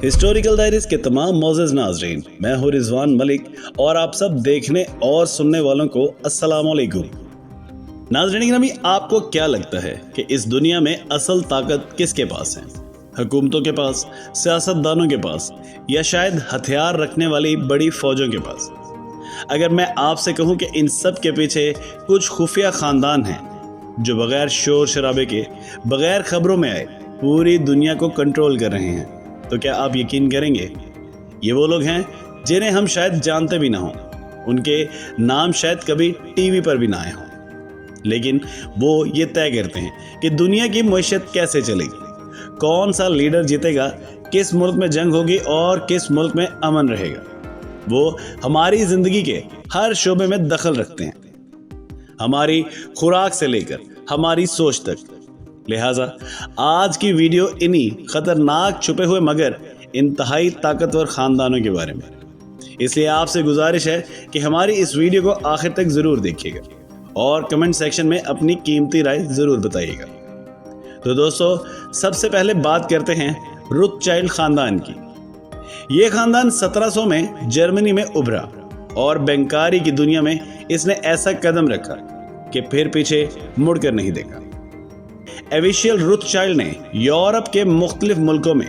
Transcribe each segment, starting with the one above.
Historical diaries के तमाम मोअज़्ज़ज़ नाज़रीन, मैं हूँ रिजवान मलिक और आप सब देखने और सुनने वालों को अस्सलाम वालेकुम। नाज़रीन ग्रामी, आपको क्या लगता है कि इस दुनिया में असल ताकत किसके पास है? हुकूमतों के पास, सियासतदानों के पास, या शायद हथियार रखने वाली बड़ी फौजों के पास? अगर मैं आपसे कहूँ कि इन सब के पीछे कुछ खुफिया खानदान हैं जो बगैर शोर शराबे के, बगैर खबरों में आए पूरी दुनिया को कंट्रोल कर रहे हैं, तो क्या आप यकीन करेंगे? ये वो लोग हैं जिन्हें हम शायद जानते भी ना हों, उनके नाम शायद कभी टीवी पर भी ना आए हों, लेकिन वो ये तय करते हैं कि दुनिया की मईशत कैसे चलेगी, कौन सा लीडर जीतेगा, किस मुल्क में जंग होगी और किस मुल्क में अमन रहेगा। वो हमारी ज़िंदगी के हर शोबे में दखल रखते हैं, हमारी खुराक से लेकर हमारी सोच तक। लिहाजा आज की वीडियो इन्हीं खतरनाक छुपे हुए मगर इंतहाई ताकतवर खानदानों के बारे में। इसलिए आपसे गुजारिश है कि हमारी इस वीडियो को आखिर तक ज़रूर देखिएगा और कमेंट सेक्शन में अपनी कीमती राय ज़रूर बताइएगा। तो दोस्तों, सबसे पहले बात करते हैं रोथस्चाइल्ड खानदान की। ये खानदान 1700 में जर्मनी में उभरा और बैंकारी की दुनिया में इसने ऐसा कदम रखा कि फिर पीछे मुड़कर नहीं देखा। एविशियल रोथस्चाइल्ड ने यूरोप के मुख्तलिफ मुल्कों में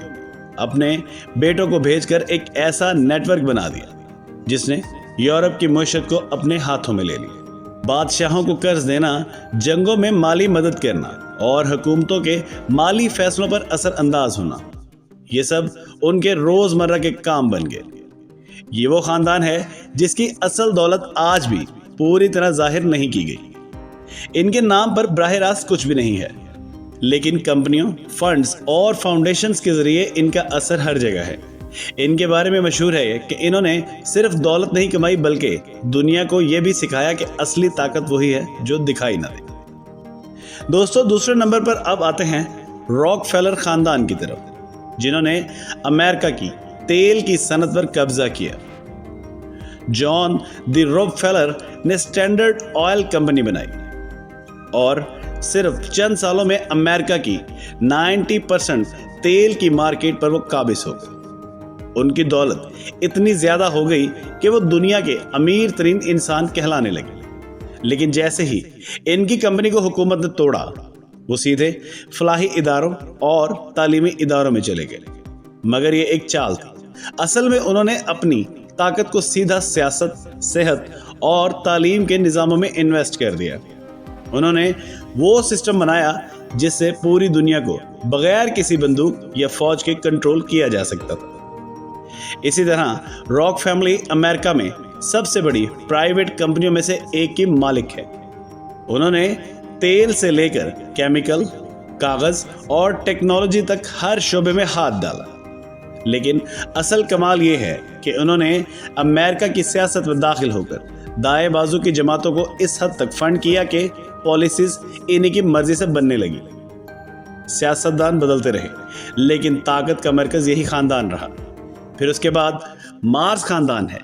अपने बेटों को भेजकर एक ऐसा नेटवर्क बना दिया जिसने यूरोप की मईशत को अपने हाथों में ले लिया। बादशाहों को कर्ज देना, जंगों में माली मदद करना और हुकूमतों के माली फैसलों पर असरअंदाज होना, ये सब उनके रोजमर्रा के काम बन गए। ये वो खानदान है जिसकी असल दौलत आज भी पूरी तरह जाहिर नहीं की गई। इनके नाम पर बराह रास्त कुछ भी नहीं है, लेकिन कंपनियों, फंड्स और फाउंडेशंस के जरिए इनका असर हर जगह है। इनके बारे में मशहूर है कि इन्होंने सिर्फ दौलत नहीं कमाई बल्कि दुनिया को यह भी सिखाया कि असली ताकत वही है जो दिखाई ना दे। दोस्तों, दूसरे नंबर पर अब आते हैं रॉकफेलर खानदान की तरफ, जिन्होंने अमेरिका की तेल की सनत पर कब्जा किया। जॉन द रॉकफेलर ने स्टैंडर्ड ऑयल कंपनी बनाई और सिर्फ चंद सालों में अमेरिका की 90% तेल की मार्केट पर वो काबिज हो गए। उनकी दौलत इतनी ज्यादा हो गई कि वो दुनिया के अमीर तरीन इंसान कहलाने लगे। लेकिन जैसे ही इनकी कंपनी को हुकूमत ने तोड़ा, वो सीधे फलाही इदारों और तालीमी इदारों में चले गए। मगर ये एक चाल थी। असल में उन्होंने अपनी ताकत को सीधा सियासत, सेहत और तालीम के निज़ामों में इन्वेस्ट कर दिया। उन्होंने वो सिस्टम बनाया जिससे पूरी दुनिया को बगैर किसी बंदूक या फौज के कंट्रोल किया जा सकता था। इसी तरह रॉक फैमिली अमेरिका में सबसे बड़ी प्राइवेट कंपनियों में से एक की मालिक है। उन्होंने तेल से लेकर केमिकल, कागज और टेक्नोलॉजी तक हर शोबे में हाथ डाला। लेकिन असल कमाल ये है कि उन्होंने अमेरिका की सियासत में दाखिल होकर दाएं बाजू की जमातों को इस हद तक फंड किया कि पॉलिसीज इन्हीं की मर्जी से बनने लगी। सियासतदान बदलते रहे, लेकिन ताकत का मरकज यही खानदान रहा। फिर उसके बाद मार्स खानदान है,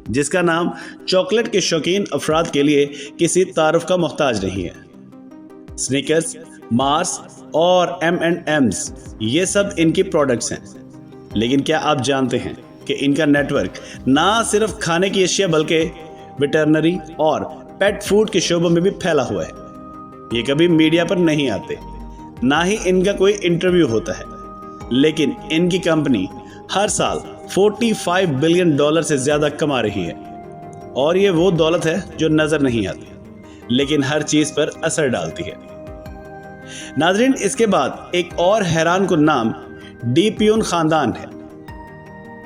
जिसका नाम चॉकलेट के शौकीन अफराद के लिए किसी तारुफ का मोहताज नहीं है। स्निकर्स, मार्स और M&M's ये सब इनकी प्रोडक्ट्स हैं। लेकिन क्या आप जानते हैं कि इनका नेटवर्क ना सिर्फ खाने की अशिया बल्कि वेटरनरी और पेट फूड के शोबों में भी फैला हुआ है। ये कभी मीडिया पर नहीं आते, ना ही इनका कोई इंटरव्यू होता है, लेकिन इनकी कंपनी हर साल $45 बिलियन से ज्यादा कमा रही है। और ये वो दौलत है जो नजर नहीं आती, लेकिन हर चीज पर असर डालती है। नाजरीन, इसके बाद एक और हैरान कुन नाम डीपियोन खानदान है,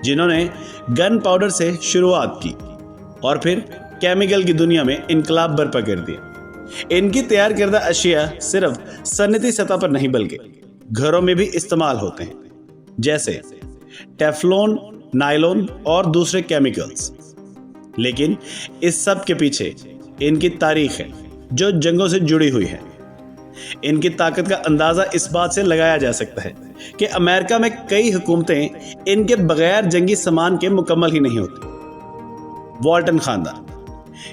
जिन्होंने गन पाउडर से शुरुआत की और फिर केमिकल की दुनिया में इनकलाब बर्पा कर दिया। इनकी तैयार करदा अशिया सिर्फ सनती सतह पर नहीं बल्कि घरों में भी इस्तेमाल होते हैं, जैसे टेफ्लॉन, नायलॉन और दूसरे केमिकल्स। लेकिन इस सब के पीछे इनकी तारीख है जो जंगों से जुड़ी हुई है। इनकी ताकत का अंदाजा इस बात से लगाया जा सकता है कि अमेरिका में कई हुकूमतें इनके बगैर जंगी सामान के मुकम्मल ही नहीं होती। वॉल्टन खानदान,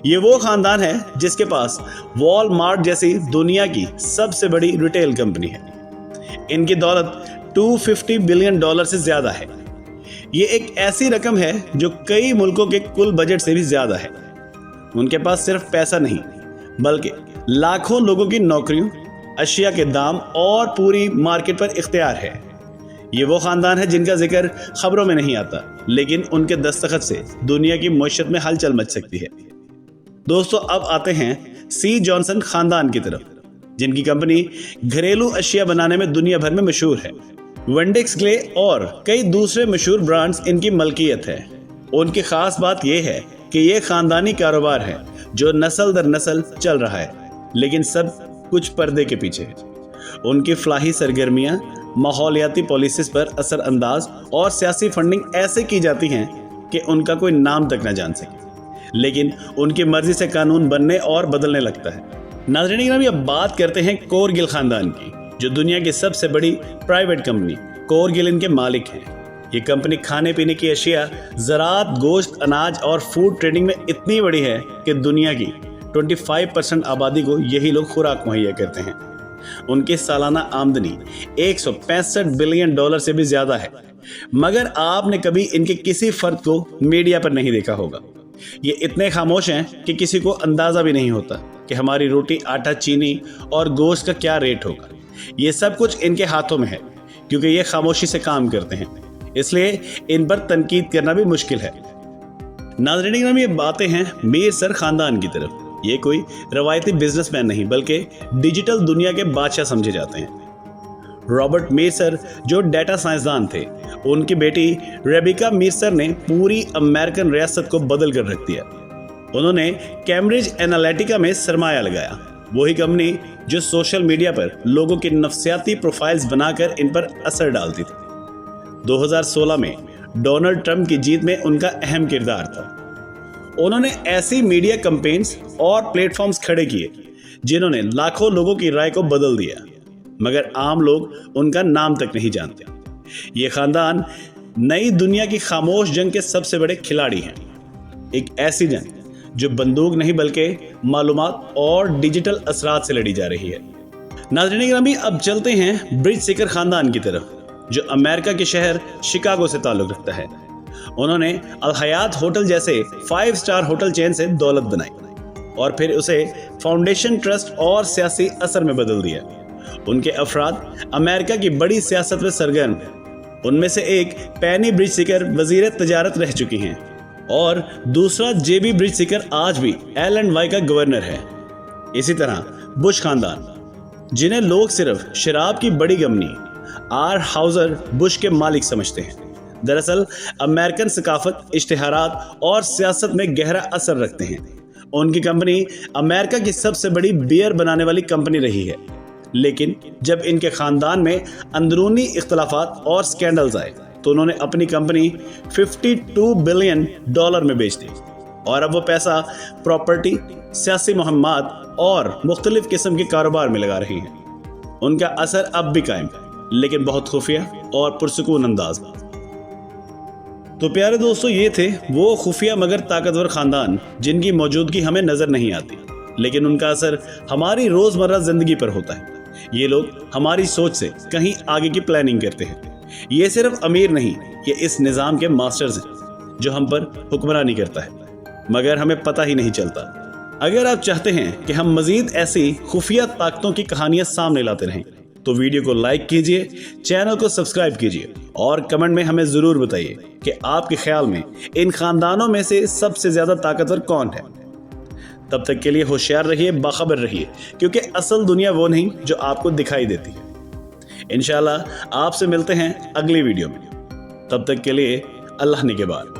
ये वो खानदान है जिसके पास वॉलमार्ट जैसी दुनिया की सबसे बड़ी रिटेल कंपनी है। इनकी दौलत $250 बिलियन से ज्यादा है। ये एक ऐसी रकम है जो कई मुल्कों के कुल बजट से भी ज्यादा है। उनके पास सिर्फ पैसा नहीं बल्कि लाखों लोगों की नौकरियों, अशिया के दाम और पूरी मार्केट पर इख्तियार है। ये वो खानदान है जिनका जिक्र खबरों में नहीं आता, लेकिन उनके दस्तखत से दुनिया की मईशत में हलचल मच सकती है। दोस्तों, अब आते हैं सी जॉनसन खानदान की तरफ, जिनकी कंपनी घरेलू अशिया बनाने में दुनिया भर में मशहूर है। वेंडेक्स ग्ले और कई दूसरे मशहूर ब्रांड्स इनकी मलकियत है। उनकी खास बात यह है कि ये खानदानी कारोबार है जो नस्ल दर नस्ल चल रहा है, लेकिन सब कुछ पर्दे के पीछे है। उनकी फलाही सरगर्मियां माहौलियाती पॉलिसीज पर असर अंदाज और सियासी फंडिंग ऐसे की जाती हैं कि उनका कोई नाम तक न जान सके, लेकिन उनकी मर्जी से कानून बनने और बदलने लगता है। नाज़रीन गिरामी, अब बात करते हैं कोरगिल खानदान की, जो दुनिया की सबसे बड़ी प्राइवेट कंपनी कोरगिल इनके मालिक हैं। ये कंपनी खाने पीने की अशिया, ज़राअत, गोश्त, अनाज और फूड ट्रेडिंग में इतनी बड़ी है कि दुनिया की 25% आबादी को यही लोग खुराक मुहैया करते हैं। उनकी सालाना आमदनी 165 बिलियन डॉलर से भी ज्यादा है, मगर आपने कभी इनके किसी फर्द को मीडिया पर नहीं देखा होगा। ये इतने खामोश हैं कि किसी को अंदाजा भी नहीं होता कि हमारी रोटी, आटा, चीनी और गोश्त का क्या रेट होगा। ये सब कुछ इनके हाथों में है, क्योंकि ये खामोशी से काम करते हैं, इसलिए इन पर तनकीद करना भी मुश्किल है। नाज़रीन गिरामी, ये बातें हैं मीर सर खानदान की तरफ। ये कोई रवायती बिजनेसमैन नहीं बल्कि डिजिटल दुनिया के बादशाह समझे जाते हैं। रॉबर्ट मीर सर जो डेटा साइंसदान थे, उनकी बेटी रेबिका मीर सर ने पूरी अमेरिकन रियासत को बदल कर रख दिया। उन्होंने कैम्ब्रिज एनालिटिका में सरमाया लगाया, वही कंपनी जो सोशल मीडिया पर लोगों की नफ्सियाती प्रोफाइल्स बनाकर इन पर असर डालती थी। 2016 में डोनाल्ड ट्रंप की जीत में उनका अहम किरदार था। उन्होंने ऐसी मीडिया कैंपेन्स और प्लेटफॉर्म्स खड़े किए जिन्होंने लाखों लोगों की राय को बदल दिया, मगर आम लोग उनका नाम तक नहीं जानते। ये खानदान नई दुनिया की खामोश जंग के सबसे बड़े खिलाड़ी हैं। एक ऐसी जंग जो बंदूक नहीं बल्कि मालूमात और डिजिटल असरात से लड़ी जा रही है। नाज़रीन गिरामी, अब चलते हैं ब्रिज सीकर खानदान की तरफ, जो अमेरिका के शहर शिकागो से ताल्लुक रखता है। उन्होंने अल हयात होटल जैसे 5 स्टार होटल चेन से दौलत बनाई और फिर उसे फाउंडेशन, ट्रस्ट और सियासी असर में बदल दिया। उनके अफराद अमेरिका की बड़ी सियासत में सरगर्म हैं। उनमें से एक पेनी ब्रिज सीकर वजीर तजारत रह चुकी हैं और दूसरा जेबी ब्रिज सीकर आज भी L&Y का गवर्नर है। इसी तरह बुश खानदान, जिन्हें लोग सिर्फ शराब की बड़ी कंपनी आर हाउजर बुश के मालिक समझते हैं, दरअसल अमेरिकन सकाफत, इश्तिहारात और सियासत में गहरा असर रखते हैं। उनकी कंपनी अमेरिका की सबसे बड़ी बियर बनाने वाली कंपनी रही है, लेकिन जब इनके खानदान में अंदरूनी इख्तलाफात और स्कैंडल्स आए तो उन्होंने अपनी कंपनी 52 बिलियन डॉलर में बेच दी और अब वो पैसा प्रॉपर्टी, सियासी मुहिम्मात और मुख्तलिफ किस्म के कारोबार में लगा रही हैं। उनका असर अब भी कायम है, लेकिन बहुत खुफिया और पुरसुकून अंदाज में। तो प्यारे दोस्तों, ये थे वो खुफिया मगर ताकतवर खानदान जिनकी मौजूदगी हमें नजर नहीं आती, लेकिन उनका असर हमारी रोजमर्रा जिंदगी पर होता है। ये लोग हमारी सोच से कहीं आगे की प्लानिंग करते हैं। ये सिर्फ अमीर नहीं, ये इस निज़ाम के मास्टर्स हैं जो हम पर हुक्मरानी करता है, मगर हमें पता ही नहीं चलता। अगर आप चाहते हैं कि हम मजीद ऐसी खुफिया ताकतों की कहानियां सामने लाते रहें तो वीडियो को लाइक कीजिए, चैनल को सब्सक्राइब कीजिए और कमेंट में हमें ज़रूर बताइए कि आपके ख्याल में इन खानदानों में से सबसे ज़्यादा ताकतवर कौन है। तब तक के लिए होशियार रहिए, बाखबर रहिए, क्योंकि असल दुनिया वो नहीं जो आपको दिखाई देती है। इंशाल्लाह आपसे मिलते हैं अगली वीडियो में। तब तक के लिए अल्लाह निगहबान।